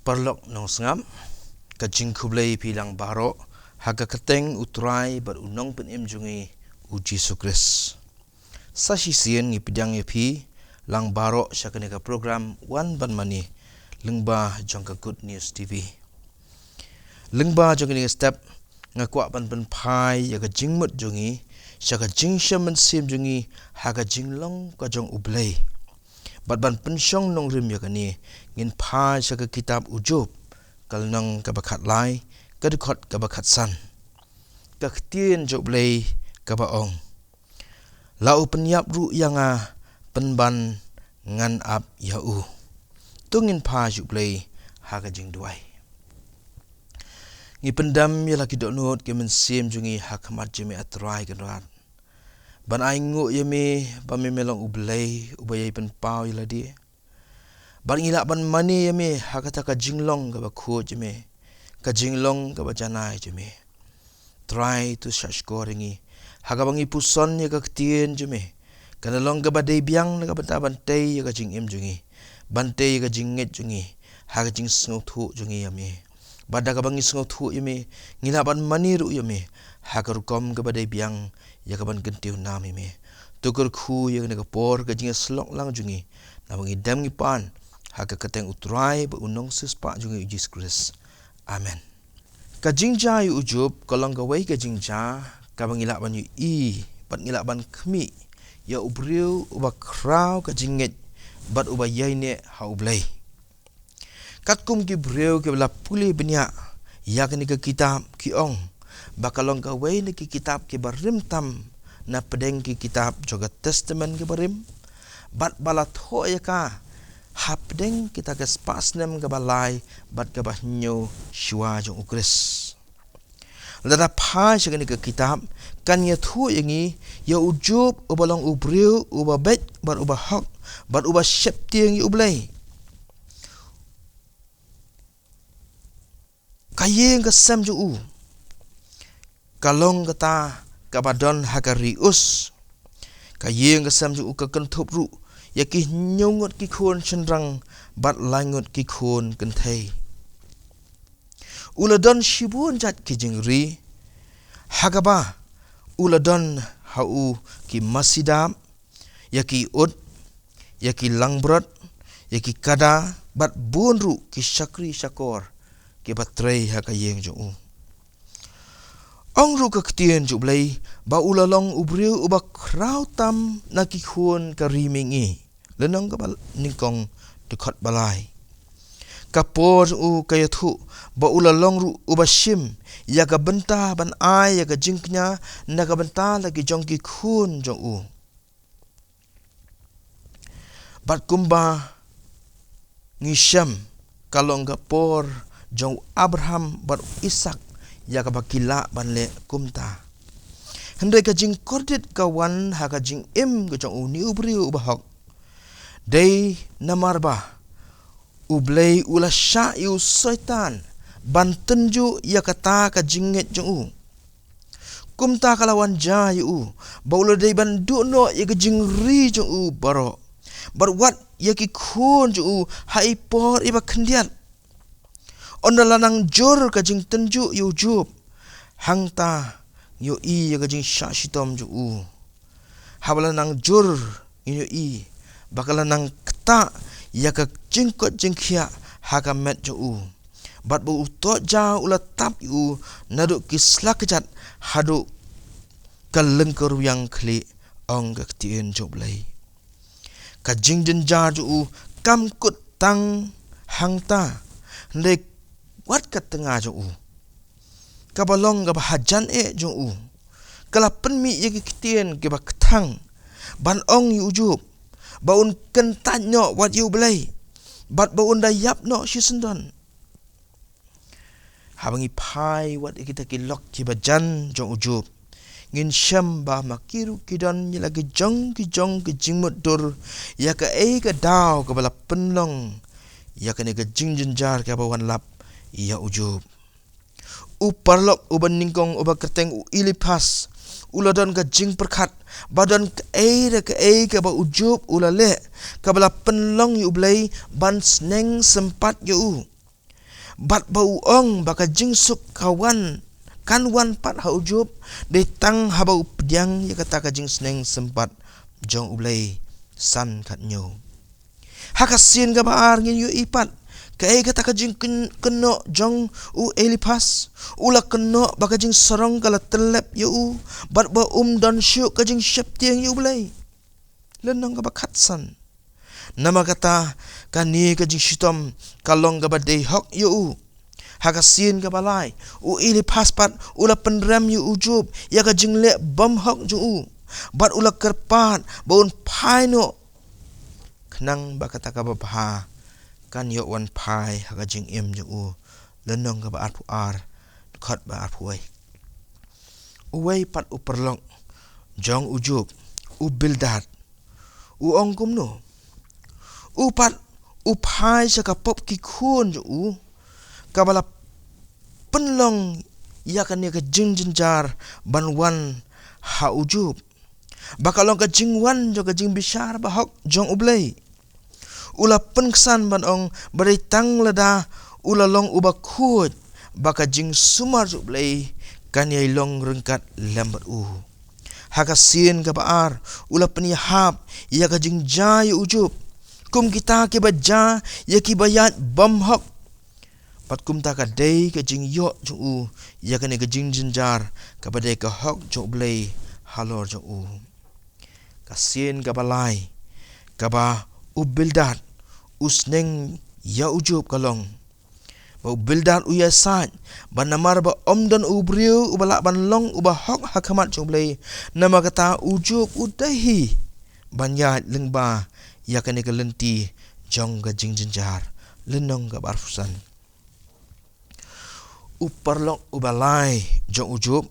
Perlok nong sengam kajing kublai pilang baro haga keteng utrai berunong penim jungi uji sukres. Sashi sien ngi pidang pi lang baro syakaneka program Wan Ban Mani lengba jongka Good News TV. Lengba jongka step ngakwa ban pai yaga jingmut jungi syaka jing shaman sim jungi haga jinglong ka jong ublai. Bat ban pensyong nong rim yaga ni ngin pai syaka kitab ujub kal nong kabakat lai kadukot kabakat san kaktien joblay kabaong lau penyap ru yanga penban ngan ap yau tungin pa joblay haga jing duai ngi pendam ya laki dok not ke mensim jungi hakamat jeme atrai kanrat ban aingu yeme pamemelong ublay ubayai pen pau yala dia ban ngilak ban mani yeme hakata ka jinglong ka bakho jeme ka jinglong ka bajanai jeme try to search scoringi haga bangi puson ya ka ktien jeme kana long ka badai biang ka bata bantai ya ka jing em jungi bantai ka jinget jungi haga jing sngo thu jungi yame bada ka bangi sngo thu yeme ngilak ban mani ru yeme haga rukom ka badai biang ya ka ban gentiu nam yeme tukur khu ya ka por ka jing slok lang jungi na bangi dam ngi pan haga kateng utrai ba unong sispa jungi uji skris. Amen. Kajingja yu ujub kolong gawai kajingja kabang ilak ban yu bat ngilak ban kmi ya ubriu uba kraw kajinget bat uba yaine ha ublay. Katkum ki briu ke bela puli benya ya kini ke kitab ki ong bakalong gawai ni ki kitab ki barim tam na pedeng ki kitab joga testament ki barim bat balat ho ya ka hapdeng kita ke spasnem ke balai bat ke bahnyo shua jong ukris lada pa syakani ke kitab kan ya thu yangi ya ujub ubalong ubriu uba bet bat uba hok bat uba syeptiang yu ublay kayeng ke sem ju kalong kata kabadon hakarius kayeng ke sem ju ke kentup ru yaki nyongot ki khon chendrang bat langot ki khon kenthai uladon shibun jat ki jingri hagaba uladon hau ki masidam yaki ud yaki langbrot yaki kada bat bunru ki syakri syakor ki batrei hakayeng jo ong ru ka ktien jublay ba ulalong ubriu uba krautam na ki khon ka rimingi lenong ka ningkong dekot balai kapor u kayathu ba ulalong ru uba shim ya ka benta ban ai ya ka jingknya na ka benta lagi jong ki khun jong u bat kumba ngisham kalong kapor jong Abraham bat Ishak ya ka bakila banle kumta hendai ka jing kordit kawan ha ka jing im ka jong uni ubri ubahok dei namarba ublay ula sya yu syaitan bantenju ya kata ka jinget jong kumta kalawan ja yu baula dei bandu no ya ka jing ri jong baro barwat ya ki khon jong hai por iba khendiat ondalanang jor ka jing tenju yu jub hangta yu i ya ka jing syashitom ju habalanang jor yu i bakalanang kta ya ka jingkot jingkhia haka met ju bat bu to ja ula tap yu naduk kislakjat hadu kalengker yang khli ong ka tien joblay ka jingden ja ju kam kut tang hangta ndek wat kat tengah jo kabalong ga hajan jo kala penmi ye kitien ke ba ktang ban ong yu ujub baun kentanyo wat yu blay bat baun dayap no shisendon habangi pai wat kita kilok ki bajan jo ujub ngin syam ba makiru kidan ni lagi jong ki jingmut dur ya ka ka daw ka bala penlong ya ka ne ka jingjenjar ka bawan lap ya ujub uparlok uban ningkong uba kerteng ilipas uladon ka jing perkat badan ka ba ujub ulale ka bala penlong yu blay ban sneng sempat yu bat bau ong baka jingsuk kawan kan wan pat ha ujub de tang ha bau pediang ya kata ka jing sneng sempat jong ublei san kat nyo hakasin ga baar ngin yu ipat kai kata ka jing keno jong u elipas ula keno baka jing sarong kala telep yu bat ba dan syuk ka jing syeptiang yu ublei lenong ga bakat san nama kata kani ka jing shitom kalong ga badei hok yu hakasin ka balai u ili paspat ula penrem yu ujub ya ka jing le bom hok ju bat ula kerpat baun paino kenang ba kata ka babha kan yo wan pai haka jing im ju lenong ka ba arpu ar khat ba arpu uwei pat u perlong jong ujub u bildat u ongkum no u pat u pai sa ka pop ki khun ju kabala penlong ya kan ya ka jing jinjar ban wan ha ujub bakalong ka jing wan jo ka jing bishar ba hok jong ublei ula penksan ban ong bari tang lada ula long uba khut baka jing sumar ublei kan ya long rengkat lambat hakasin ka baar ula penihap ya ka jing jai ujub kum kita ke baja ya ki bayat bam hok pat kum ta ka dei ka jing yo ju ya ka ne ka jing jinjar ka badai ka hok jo blei halor jo kasien ka balai ka ba ubildat usneng ya ujub kalong ba ubildat uya sat ban namar ba omdan ubriu ubala ban long uba hok hakamat jo blei nama kata ujub udahi ban ya lengba ya ka ne ka lenti jong ka jing jinjar lenong ka barfusan uparlok ubalai jong ujub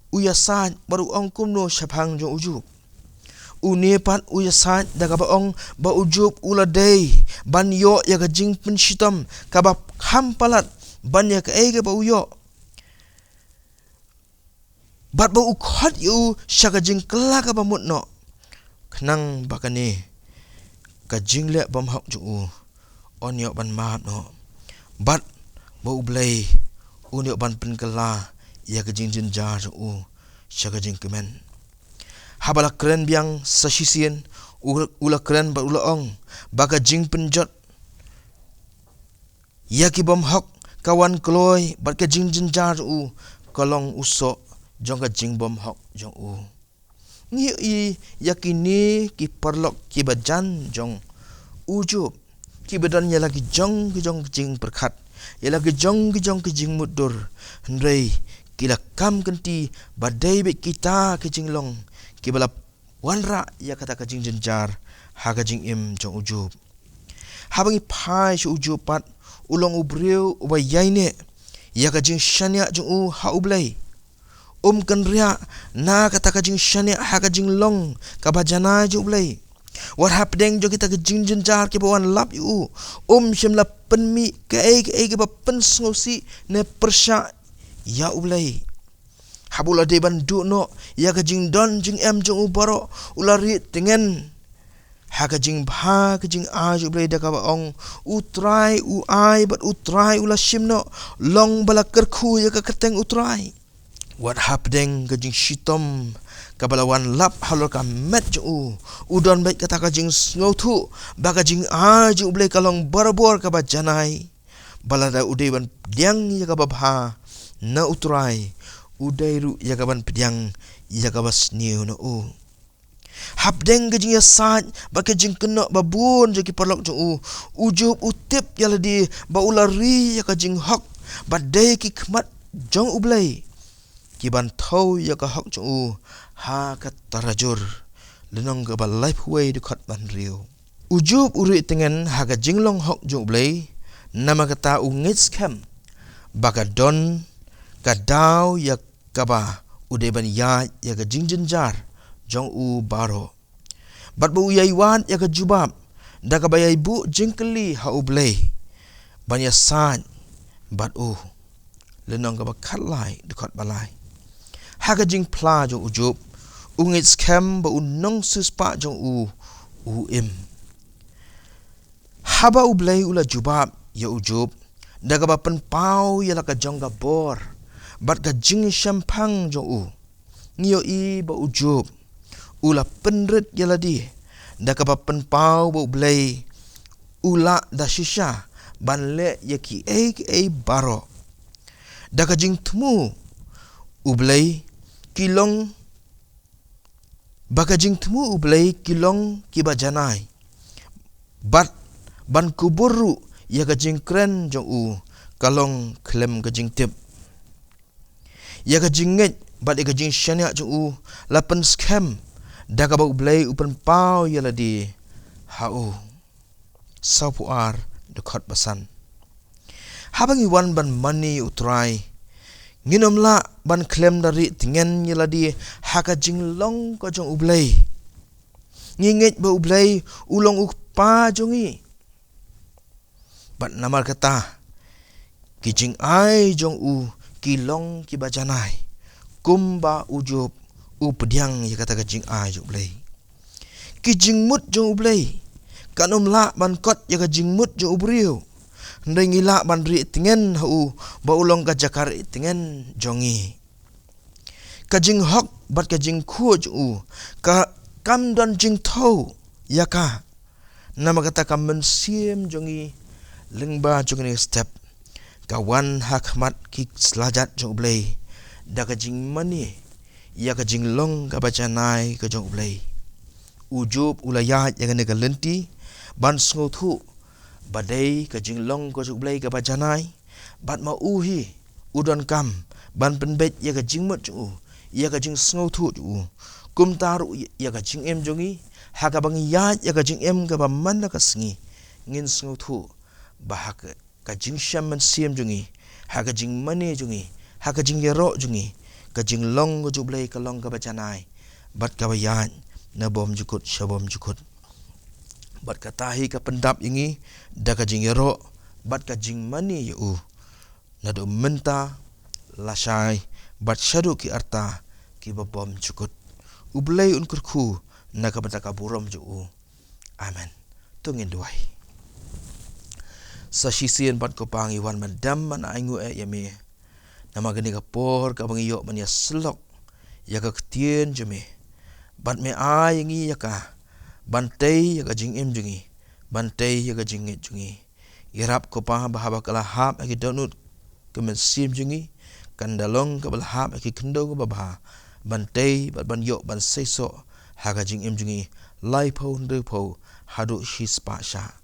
uyasan baru ongkum no syapang jong ujub unepat uyasan daga baong ba ujub uladei ban yo ya ka jing penshitam ka ba hampalat ban ya ka ege ba uyo bat ba ukhat yu syaka jing kala ka ba mutno kenang bakane ka jing le bam hak ju on yo ban mat no bat ba ublei unyo ban penkala ya ka jing jinjar syaka jing kemen habala keren biang sasisien ula keren ba ula ong baka jing penjot ya ki bom hok kawan kloi bat ka jing jinjar kolong uso jong ka jing bom hok jong ni yakini ki perlok ki bajan jong ujub ki badan ya lagi jong jing perkhat ya lagi jong ki jing mudur hendrei kila kam kenti badai be kita ke jing long ki balap wanra ya kata ka jing jenjar ha ka jing im jong ujub habangi pai shu ujub pat ulong ubreu ubayaine ya ka jing shania jong ha ublei kan ria na kata ka jing shania ha ka jing long ka bajana ju ublei what happening jo kita ke jing jenjar ke bawan lap yu shimla penmi ke ba pensngosi ne persya ya ublei habula de ban du no ya ka jing don jing em jong ubaro ulari tengen ha ka jing bha ka jing a ju ublei da ka ba ong utrai u ai bat utrai ula shimno long bala kerkhu ya ka keteng utrai what happening ka jing shitom kabalawan lap halor ka met ju udon baik kata ka jing ngothu baka jing a ju ublei kalong barbor ka ba janai balada udeban diang ya ka babha na utrai udairu ya ka ban pediang ya ka bas niu no hapdeng ka jing ya sat baka jing kena babun je ki perlok ju ujub utip ya ladi ba ulari ya ka jing hok badai ki khmat jong ublei ki ban thau ya ka hok ju ha ka tarajur lenong ka ba life way de khat ban riu ujub uri tengen ha ka jinglong hok ju ublei nama kata ungits kem baka don ka daw ya ka ba ude ban ya ka jinjar jong baro bat bu yaiwan ya ka jubab da ka bayai bu jingkeli ha ublei ban ya san bat lenong ka ba khatlai de khat balai ha ka jing pla jo ujub ungits kem ba unong suspa jong im haba ublei ula jubab ya ujub daga ba pen pau yala ka jong ga bor bat ka jing shampang jong u ngio i ba ujub ula penret yala di daga ba pen pau ba blay ula da shisha ban le yaki e baro daga jing tmu ublay kilong baka jing tmu ublay kilong kiba janai bat ban kuburu ya ka jing kren jong u kalong klem ka jing tip ya ka jing nget bat ka jing shania jong u lapen scam daga ba ublay upen pau ya la di hau sapuar dekat basan habang iwan ban money utrai nginom la ban klem dari tingen ya la di haka jing long ka jong ublay nginget ba ublay ulong ukpa jongi bat namar kata kijing ai jong u kilong ki bajanai kumba ujub u pediang ya kata kijing ai jong ublay kijing mut jong ublay kanom la ban kot ya kijing mut jong ubriu ndai ngila ban ri tingen hu ba ulong ka jakar tingen jongi kajing hok bat kajing khu jong u ka kam don jing thau yaka nama kata kam mensiem jongi lengba jongi step kawan hakmat ki selajat jong ublay da kajing mani ya kajing long ka bacanai ka jong ublay ujub ulayat yang ne galenti ban sngotu badai kajing long ka jong ublay ka bacanai bat ma uhi udon kam ban penbet ya kajing mut jong ya kajing sngotu ju kum taru ya kajing em jongi haka bang yat ya kajing em ka ba man ka sngi ngin sngotu bahak kajing syam man siem jongi haka jing mane jongi haka jing yero jongi kajing long ka jublay ka long ka bacanai bat ka bayan na bom jukut shabom jukut bat ka tahi ka pendap ingi da kajing yero bat kajing mane yu na do menta lasai bat shadu ki arta ki babom jukut ublay unkurku na ka bata ka burom ju amen tungin duai sa shisien bat ko pangi wan madam man aingu yame nama gani ka por ka bangi yo man ya slok ya ka ktien jeme bat me ai ngi ya ka bantei ya ka jing em jungi bantei ya ka jing nget jungi irap ko pa bahaba kala hap aki donut ke mensim jungi kandalong ka bal hap aki kendo ko babha bantei bat ban yo ban seso ha ka jing em jungi lai pho ndu pho hadu shis pa sha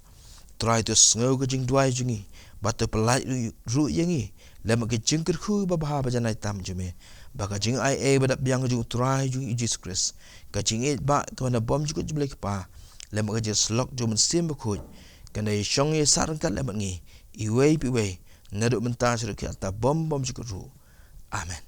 try to sngo ka jing duai jungi bat to pelai ru yangi lem ka jing ker khu babha ba janai tam jume ba ka jing ai e badap yang ju try jungi Jesus Christ ka jing e ba ka na bom ju blek pa lem ka just lock ju men sim ba khu kana shong e sarang kan lem ngi i wei pi wei ngadu menta sir ki ta bom ju ru amen